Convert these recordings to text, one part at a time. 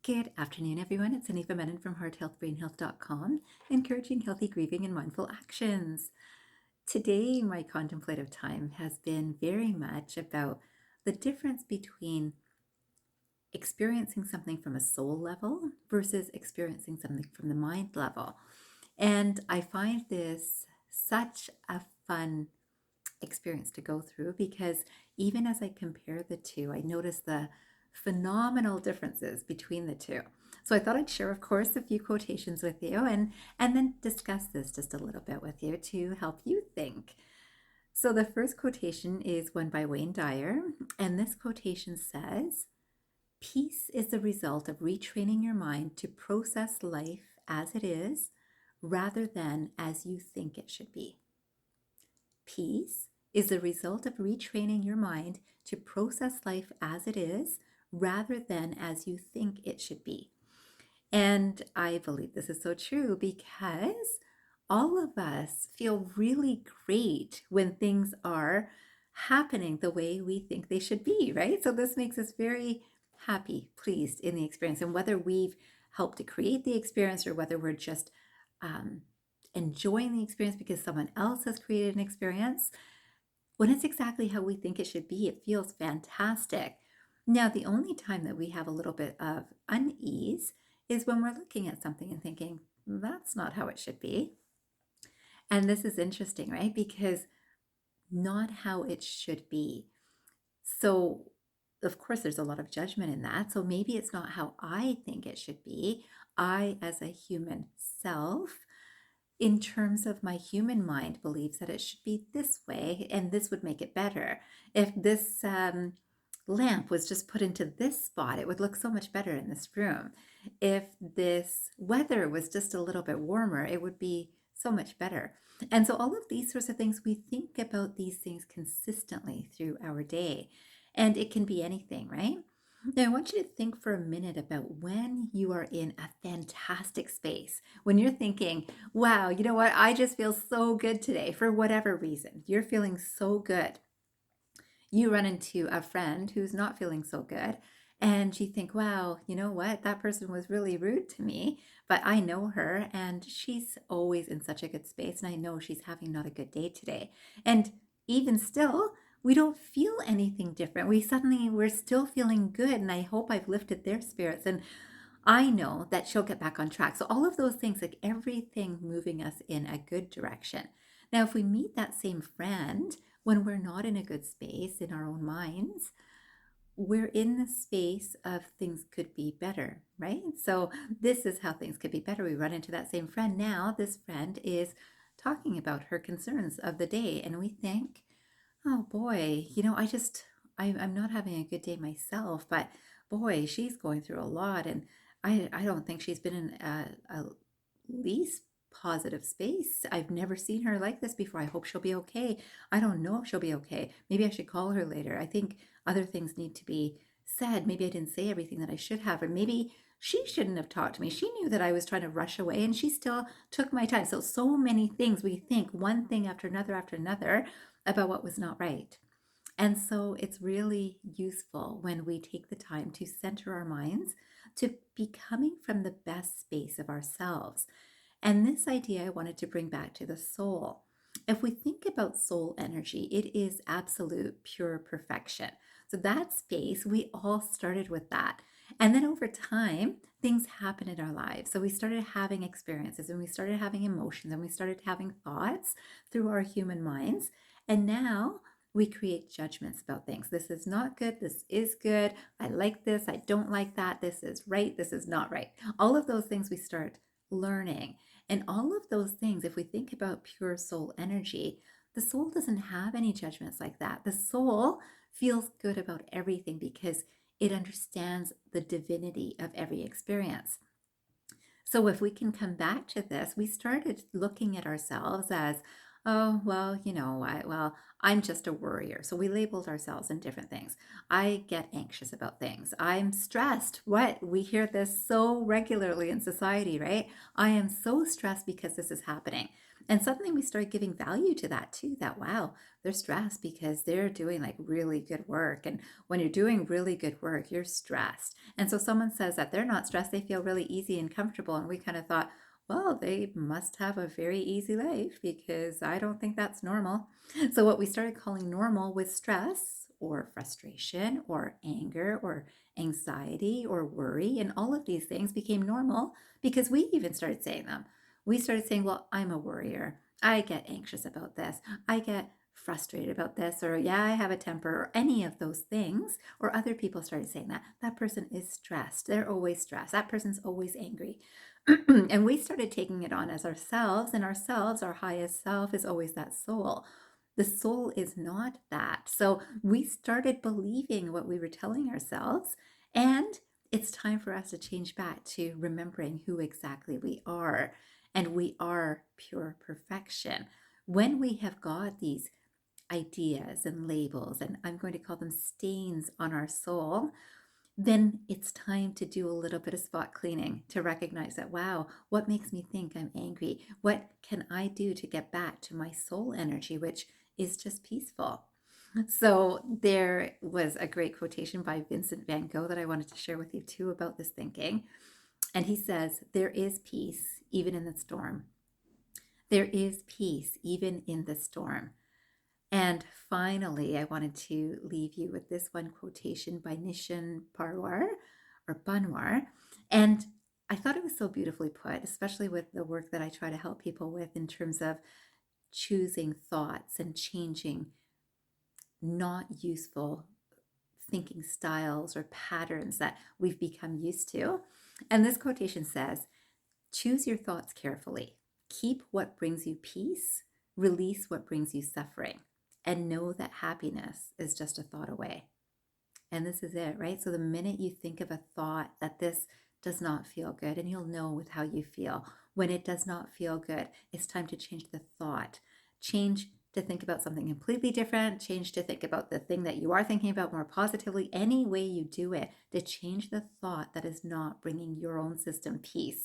Good afternoon, everyone. It's Anifa Menon from hearthealthbrainhealth.com, encouraging healthy grieving and mindful actions. Today, my contemplative time has been very much about the difference between experiencing something from a soul level versus experiencing something from the mind level. And I find this such a fun experience to go through because even as I compare the two, I notice the phenomenal differences between the two. So I thought I'd share, of course, a few quotations with you and then discuss this just a little bit with you to help you think. So the first quotation is one by Dyer, and this quotation says, "Peace is the result of retraining your mind to process life as it is rather than as you think it should be." Peace is the result of retraining your mind to process life as it is rather than as you think it should be. And I believe this is so true because all of us feel really great when things are happening the way we think they should be, right? So this makes us very happy, pleased in the experience. And whether we've helped to create the experience or whether we're just um, enjoying the experience because someone else has created an experience, when it's exactly how we think it should be, it feels fantastic. Now, the only time that we have a little bit of unease is when we're looking at something and thinking, that's not how it should be. And this is interesting, right? Because not how it should be. So, of course, there's a lot of judgment in that. So maybe it's not how I think it should be. I, as a human self, in terms of my human mind, believes that it should be this way and this would make it better. If this lamp was just put into this spot, it would look so much better in this room. If this weather was just a little bit warmer, it would be so much better. And so all of these sorts of things, we think about these things consistently through our day. And it can be anything, right? Now, I want you to think for a minute about when you are in a fantastic space, when you're thinking, wow, you know what? I just feel so good today for whatever reason. You're feeling so good. You run into a friend who's not feeling so good, and you think, wow, you know what? That person was really rude to me, but I know her and she's always in such a good space, and I know she's having not a good day today. And even still, we don't feel anything different. We're still feeling good, and I hope I've lifted their spirits. And I know that she'll get back on track. So, all of those things, like everything moving us in a good direction. Now, if we meet that same friend when we're not in a good space in our own minds, we're in the space of things could be better, right? So, this is how things could be better. We run into that same friend. Now, this friend is talking about her concerns of the day, and we think, oh boy, I'm not having a good day myself, but boy, she's going through a lot. And I don't think she's been in a least positive space. I've never seen her like this before. I hope she'll be okay. I don't know if she'll be okay. Maybe I should call her later. I think other things need to be said. Maybe I didn't say everything that I should have, or maybe she shouldn't have talked to me. She knew that I was trying to rush away and she still took my time. So many things we think, one thing after another about what was not right. And so it's really useful when we take the time to center our minds to be coming from the best space of ourselves. And this idea I wanted to bring back to the soul. If we think about soul energy, it is absolute pure perfection. So that space, we all started with that. And then over time, things happen in our lives. So we started having experiences and we started having emotions and we started having thoughts through our human minds. And now we create judgments about things. This is not good. This is good. I like this. I don't like that. This is right. This is not right. All of those things we start learning. And all of those things, if we think about pure soul energy, the soul doesn't have any judgments like that. The soul feels good about everything because it understands the divinity of every experience. So if we can come back to this, we started looking at ourselves as, oh, well, you know what? Well, I'm just a worrier. So we labeled ourselves in different things. I get anxious about things. I'm stressed. What? We hear this so regularly in society, right? I am so stressed because this is happening. And suddenly we start giving value to that too, that wow, they're stressed because they're doing like really good work. And when you're doing really good work, you're stressed. And so someone says that they're not stressed, they feel really easy and comfortable. And we kind of thought, well, they must have a very easy life because I don't think that's normal. So, what we started calling normal was stress or frustration or anger or anxiety or worry. And all of these things became normal because we even started saying them. We started saying, well, I'm a worrier. I get anxious about this. I get frustrated about this, or yeah, I have a temper, or any of those things. Or other people started saying that that person is stressed. They're always stressed. That person's always angry. And we started taking it on as ourselves, and ourselves, our highest self, is always that soul. The soul is not that. So we started believing what we were telling ourselves, and it's time for us to change back to remembering who exactly we are. And we are pure perfection. When we have got these ideas and labels, and I'm going to call them stains on our soul, then it's time to do a little bit of spot cleaning to recognize that, wow, what makes me think I'm angry? What can I do to get back to my soul energy, which is just peaceful? So there was a great quotation by Vincent Van Gogh that I wanted to share with you too about this thinking. And he says, there is peace even in the storm. There is peace even in the storm. And finally, I wanted to leave you with this one quotation by Nishan Panwar. And I thought it was so beautifully put, especially with the work that I try to help people with in terms of choosing thoughts and changing not useful thinking styles or patterns that we've become used to. And this quotation says, choose your thoughts carefully. Keep what brings you peace, release what brings you suffering, and know that happiness is just a thought away. And this is it, right? So the minute you think of a thought that this does not feel good, and you'll know with how you feel, when it does not feel good, it's time to change the thought. Change to think about something completely different, change to think about the thing that you are thinking about more positively, any way you do it, to change the thought that is not bringing your own system peace.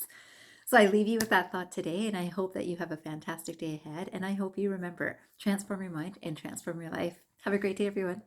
So I leave you with that thought today, and I hope that you have a fantastic day ahead. And I hope you remember, transform your mind and transform your life. Have a great day, everyone.